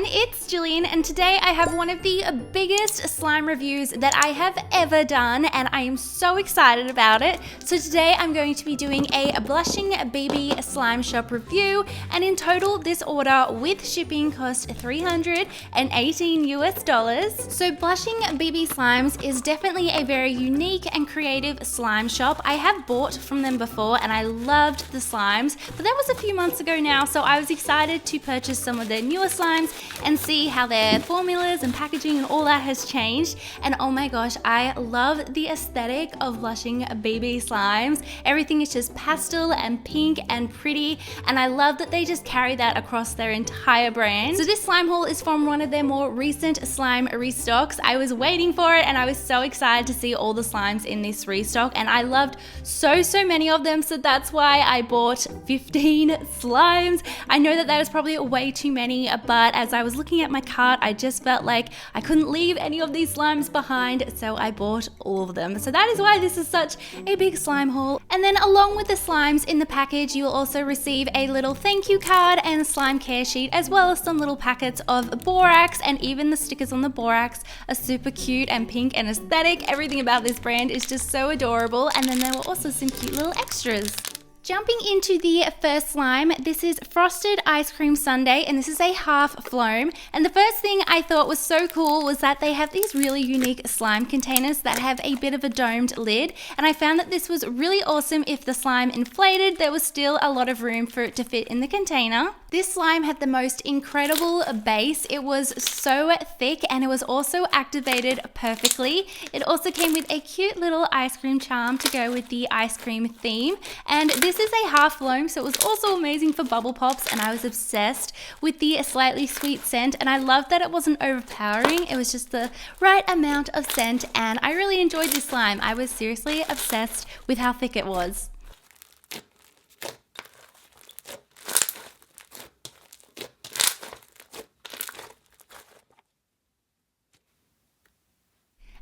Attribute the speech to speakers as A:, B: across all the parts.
A: it's Gillian, and today I have one of the biggest slime reviews that I have ever done, and I am so excited about it. So today I'm going to be doing a BlushingBB Slime Shop review, and in total this order with shipping cost $318 US. So BlushingBB Slimes is definitely a very unique and creative slime shop. I have bought from them before and I loved the slimes, but that was a few months ago now, so I was excited to purchase some of their newer slimes and see how their formulas and packaging and all that has changed. And oh my gosh, I love the aesthetic of BlushingBB Slimes. Everything is just pastel and pink and pretty, and I love that they just carry that across their entire brand. So this slime haul is from one of their more recent slime restocks. I was waiting for it and I was so excited to see all the slimes in this restock, and I loved so many of them, so that's why I bought 15 slimes. I know that is probably way too many, but as I was looking at my cart, I just felt like I couldn't leave any of these slimes behind, so I bought all of them. So that is why this is such a big slime haul. And then along with the slimes in the package, you will also receive a little thank you card and a slime care sheet, as well as some little packets of borax, and even the stickers on the borax are super cute and pink and aesthetic. Everything about this brand is just so adorable, and then there were also some cute little extras. Jumping into the first slime, this is Frosted Ice Cream Sundae, and this is a half foam. And the first thing I thought was so cool was that they have these really unique slime containers that have a bit of a domed lid, and I found that this was really awesome. If the slime inflated, there was still a lot of room for it to fit in the container. This slime had the most incredible base. It was so thick and it was also activated perfectly. It also came with a cute little ice cream charm to go with the ice cream theme, and this is a half foam, so it was also amazing for bubble pops, and I was obsessed with the slightly sweet scent, and I loved that it wasn't overpowering. It was just the right amount of scent, and I really enjoyed this slime. I was seriously obsessed with how thick it was.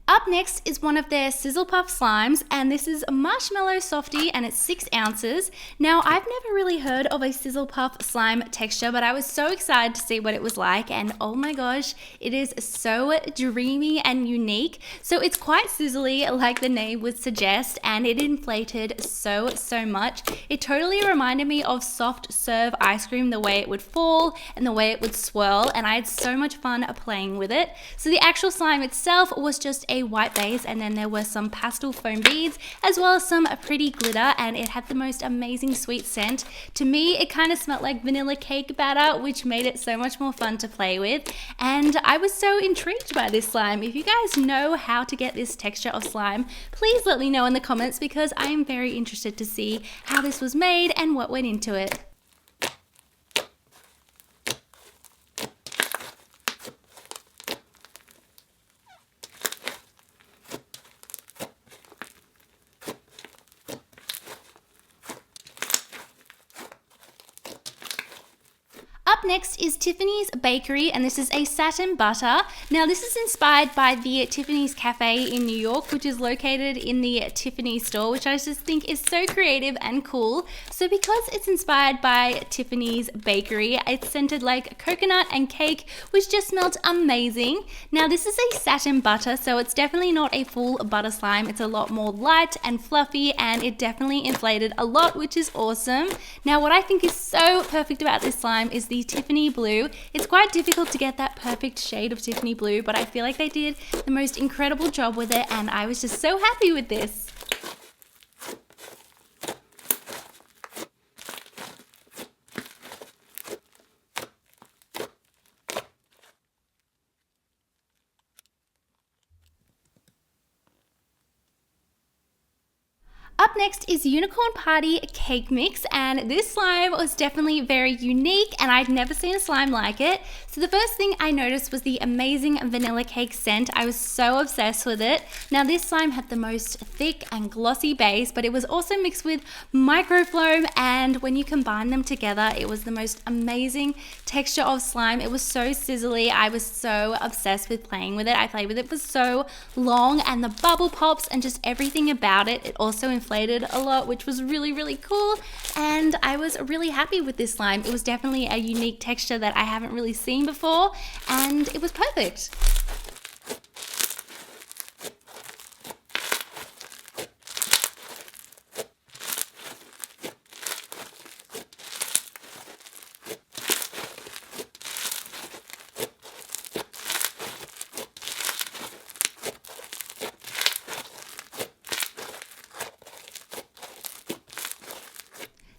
A: Up next is one of their Sizzle Puff slimes, and this is Marshmallow Softy, and it's 6 ounces. Now, I've never really heard of a Sizzle Puff slime texture, but I was so excited to see what it was like, and oh my gosh, it is so dreamy and unique. So it's quite sizzly, like the name would suggest, and it inflated so much. It totally reminded me of soft serve ice cream, the way it would fall and the way it would swirl, and I had so much fun playing with it. So the actual slime itself was just a white base, and then there were some pastel foam beads as well as some pretty glitter, and it had the most amazing sweet scent. To me, it kind of smelled like vanilla cake batter, which made it so much more fun to play with, and I was so intrigued by this slime. If you guys know how to get this texture of slime, please let me know in the comments, because I am very interested to see how this was made and what went into it. Up next is Tiffanys Bakery, and this is a satin butter. Now, this is inspired by the Tiffanys Cafe in New York, which is located in the Tiffanys store, which I just think is so creative and cool. So because it's inspired by Tiffanys Bakery, it's scented like coconut and cake, which just smelled amazing. Now, this is a satin butter, so it's definitely not a full butter slime. It's a lot more light and fluffy, and it definitely inflated a lot, which is awesome. Now, what I think is so perfect about this slime is the Tiffany blue. It's quite difficult to get that perfect shade of Tiffany blue, but I feel like they did the most incredible job with it, and I was just so happy with this. Up next is Unicorn Party Cake Mix, and this slime was definitely very unique, and I'd never seen a slime like it. So the first thing I noticed was the amazing vanilla cake scent. I was so obsessed with it. Now, this slime had the most thick and glossy base, but it was also mixed with microfloam, and when you combine them together, it was the most amazing texture of slime. It was so sizzly. I was so obsessed with playing with it. I played with it for so long, and the bubble pops and just everything about it, it also inflated inflated a lot, which was really, really cool. And I was really happy with this slime. It was definitely a unique texture that I haven't really seen before, and it was perfect.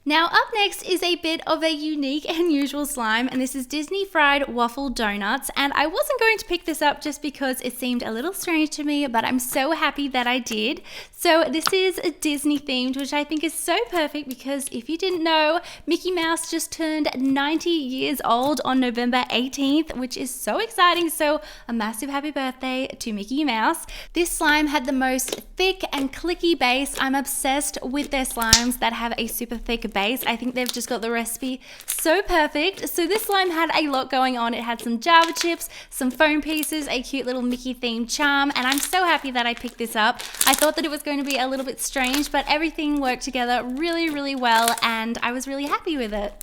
A: Now up next is a bit of a unique and unusual slime, and this is Disney fried waffle donuts, and I wasn't going to pick this up just because it seemed a little strange to me, but I'm so happy that I did. So this is Disney themed, which I think is so perfect because if you didn't know, Mickey Mouse just turned 90 years old on November 18th, which is so exciting. So a massive happy birthday to Mickey Mouse. This slime had the most thick and clicky base. I'm obsessed with their slimes that have a super thick base. I think they've just got the recipe so perfect. So this slime had a lot going on. It had some Java chips, some foam pieces, a cute little Mickey themed charm, and I'm so happy that I picked this up. I thought that it was going to be a little bit strange, but everything worked together really, really well, and I was really happy with it.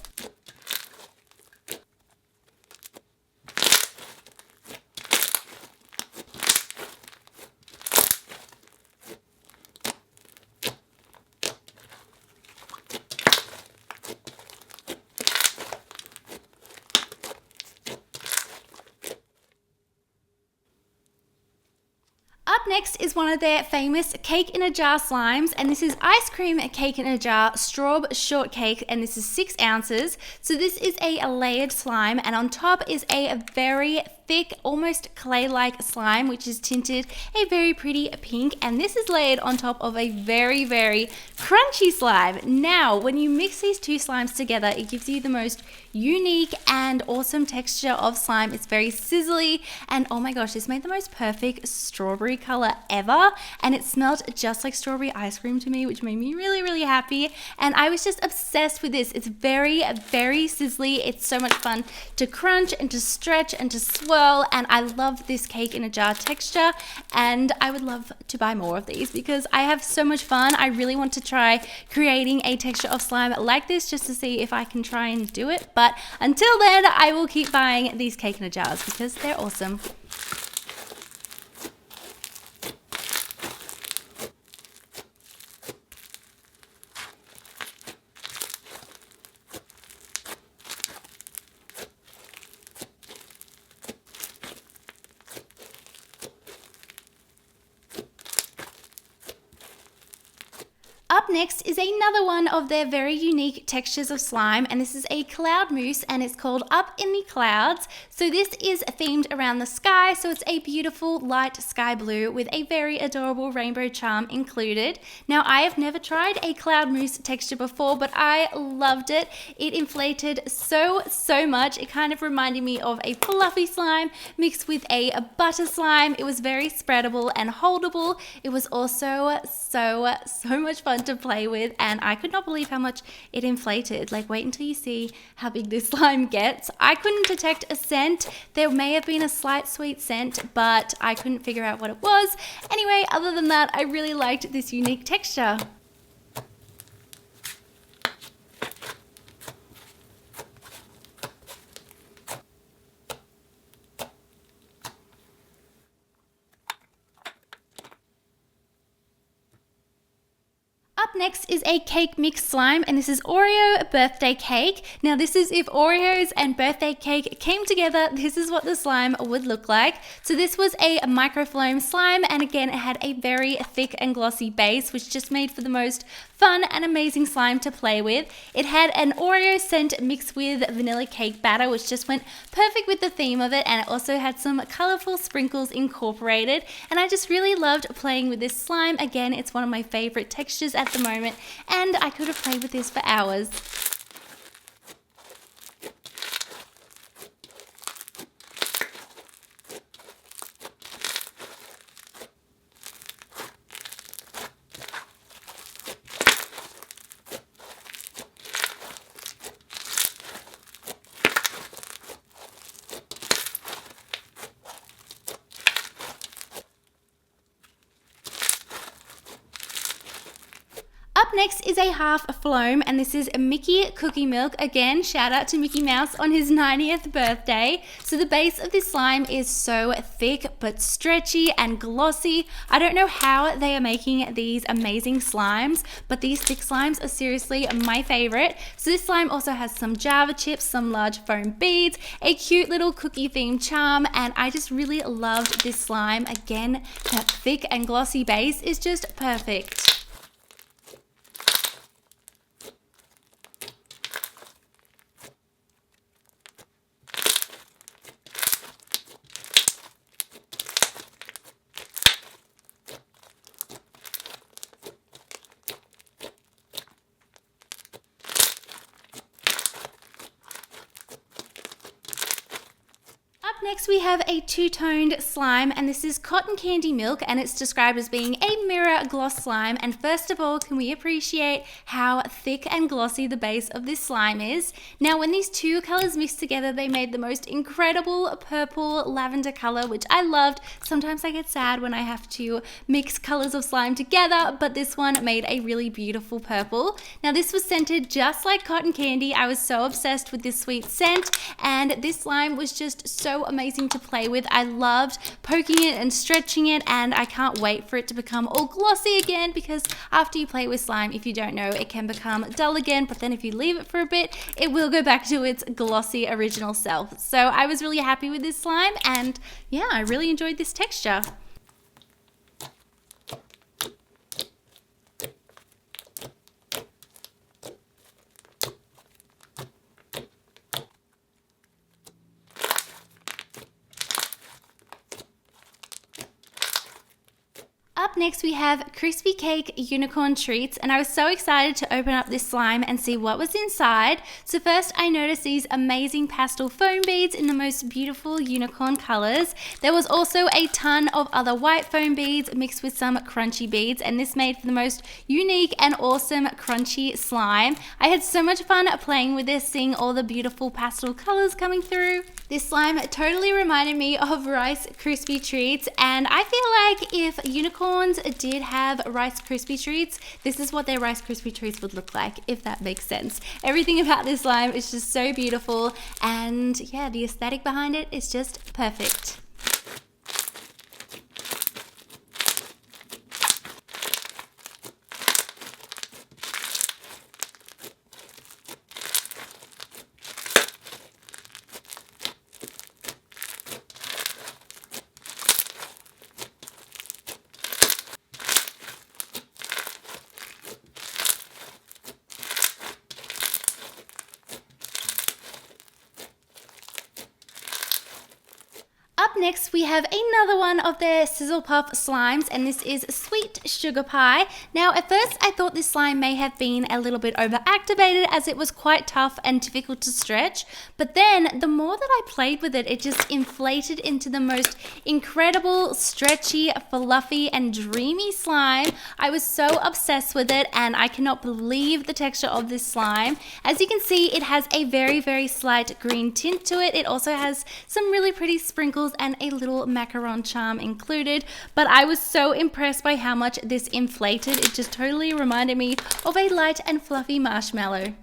A: Up next is one of their famous cake in a jar slimes, and this is ice cream cake in a jar Straub shortcake, and this is 6 ounces. So this is a layered slime, and on top is a very thick, almost clay-like slime, which is tinted a very pretty pink, and this is layered on top of a very, very crunchy slime. Now, when you mix these two slimes together, it gives you the most unique and awesome texture of slime. It's very sizzly, and oh my gosh, this made the most perfect strawberry color ever, and it smelled just like strawberry ice cream to me, which made me really, really happy, and I was just obsessed with this. It's very, very sizzly. It's so much fun to crunch and to stretch and to swirl, and I love this cake in a jar texture, and I would love to buy more of these because I have so much fun. I really want to try creating a texture of slime like this just to see if I can try and do it, but until then I will keep buying these cake in a jars because they're awesome. Up next is another one of their very unique textures of slime, and this is a cloud mousse, and it's called Up in the Clouds. So this is themed around the sky, so it's a beautiful light sky blue with a very adorable rainbow charm included. Now, I have never tried a cloud mousse texture before, but I loved it. It inflated so much. It kind of reminded me of a fluffy slime mixed with a butter slime. It was very spreadable and holdable. It was also so much fun to play with, and I could not believe how much it inflated. Like, wait until you see how big this slime gets. I couldn't detect a scent. There may have been a slight sweet scent, but I couldn't figure out what it was. Anyway, other than that, I really liked this unique texture. Up next is a cake mix slime, and this is Oreo birthday cake. Now this is if Oreos and birthday cake came together, this is what the slime would look like. So this was a microfloam slime, and again it had a very thick and glossy base, which just made for the most fun and amazing slime to play with. It had an Oreo scent mixed with vanilla cake batter, which just went perfect with the theme of it, and it also had some colorful sprinkles incorporated, and I just really loved playing with this slime. Again, it's one of my favorite textures at the moment, and I could have played with this for hours. Up next is a half foam, and this is a Mickey cookie milk. Again, shout out to Mickey Mouse on his 90th birthday. So the base of this slime is so thick but stretchy and glossy. I don't know how they are making these amazing slimes, but these thick slimes are seriously my favorite. So this slime also has some Java chips, some large foam beads, a cute little cookie themed charm, and I just really loved this slime. Again, that thick and glossy base is just perfect. Next we have a two-toned slime, and this is cotton candy milk, and it's described as being a mirror gloss slime. And first of all, can we appreciate how thick and glossy the base of this slime is? Now when these two colors mixed together, they made the most incredible purple lavender color, which I loved. Sometimes I get sad when I have to mix colors of slime together, but this one made a really beautiful purple. Now this was scented just like cotton candy. I was so obsessed with this sweet scent, and this slime was just so amazing to play with. I loved poking it and stretching it, and I can't wait for it to become all glossy again, because after you play with slime, if you don't know, it can become dull again, but then if you leave it for a bit, it will go back to its glossy original self. So I was really happy with this slime, and yeah, I really enjoyed this texture. Up next we have Crispy Cake Unicorn Treats, and I was so excited to open up this slime and see what was inside. So first I noticed these amazing pastel foam beads in the most beautiful unicorn colors. There was also a ton of other white foam beads mixed with some crunchy beads, and this made for the most unique and awesome crunchy slime. I had so much fun playing with this, seeing all the beautiful pastel colors coming through. This slime totally reminded me of Rice Krispie Treats, and I feel like if unicorns did have Rice Krispie Treats, this is what their Rice Krispie Treats would look like, if that makes sense. Everything about this slime is just so beautiful, and yeah, the aesthetic behind it is just perfect. Up next we have another one of their Sizzle Puff slimes, and this is Sweet Sugar Pie. Now at first I thought this slime may have been a little bit overactivated, as it was quite tough and difficult to stretch, but then the more that I played with it, it just inflated into the most incredible, stretchy, fluffy and dreamy slime. I was so obsessed with it, and I cannot believe the texture of this slime. As you can see, it has a very, very slight green tint to it. It also has some really pretty sprinkles and a little macaron charm included, but I was so impressed by how much this inflated. It just totally reminded me of a light and fluffy marshmallow.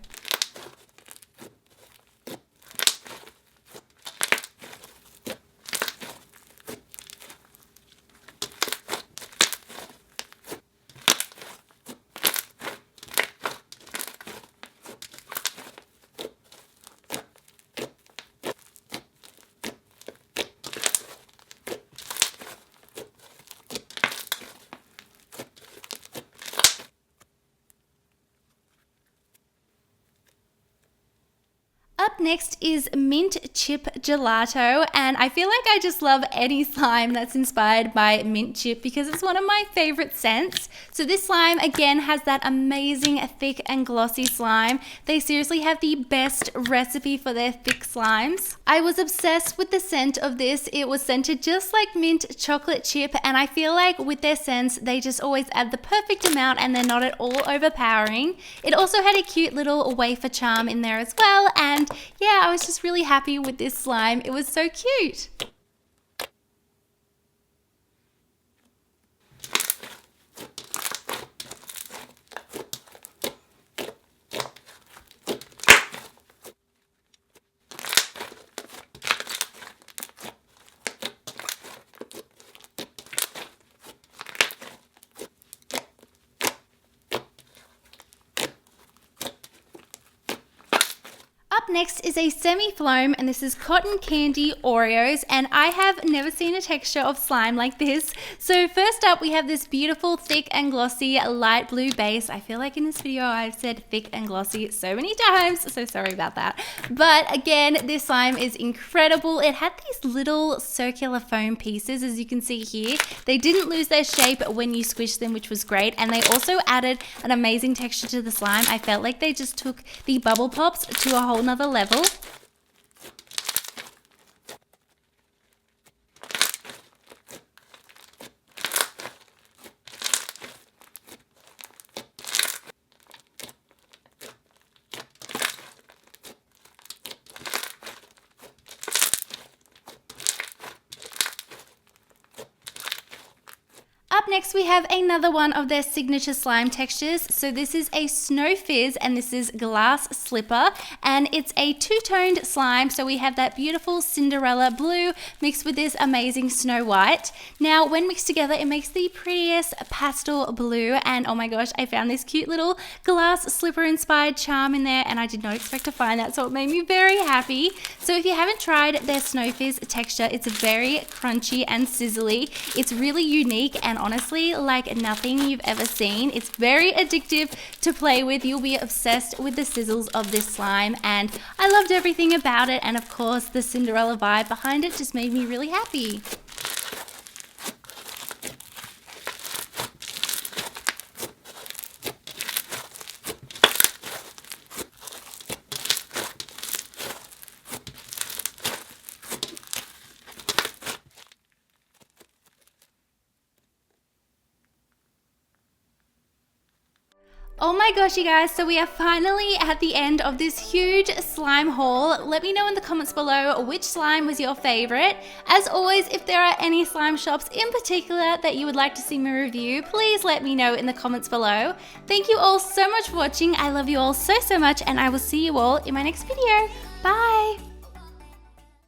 A: Up next is Mint Chip Gelato, and I feel like I just love any slime that's inspired by mint chip because it's one of my favorite scents. So this slime again has that amazing thick and glossy slime. They seriously have the best recipe for their thick slimes. I was obsessed with the scent of this. It was scented just like mint chocolate chip, and I feel like with their scents they just always add the perfect amount and they're not at all overpowering. It also had a cute little wafer charm in there as well, and yeah, I was just really happy with this slime. It was so cute. Up next is a semi-foam, and this is cotton candy Oreos, and I have never seen a texture of slime like this. So first up, we have this beautiful thick and glossy light blue base. I feel like in this video I've said thick and glossy so many times, so sorry about that. But again, this slime is incredible. It had these little circular foam pieces, as you can see here. They didn't lose their shape when you squished them, which was great, and they also added an amazing texture to the slime. I felt like they just took the bubble pops to a whole nother level. Up next, we have another one of their signature slime textures. So this is a Snow Fizz, and this is Glass Slipper, and it's a two-toned slime. So we have that beautiful Cinderella blue mixed with this amazing Snow White. Now, when mixed together, it makes the prettiest pastel blue, and oh my gosh, I found this cute little glass slipper inspired charm in there, and I did not expect to find that, so it made me very happy. So if you haven't tried their Snow Fizz texture, it's very crunchy and sizzly. It's really unique and honestly like nothing you've ever seen. It's very addictive to play with. You'll be obsessed with the sizzles of this slime, and I loved everything about it, and of course the Cinderella vibe behind it just made me really happy. Oh my gosh, you guys, so we are finally at the end of this huge slime haul. Let me know in the comments below which slime was your favorite. As always, if there are any slime shops in particular that you would like to see me review, please let me know in the comments below. Thank you all so much for watching. I love you all so much, and I will see you all in my next video. Bye!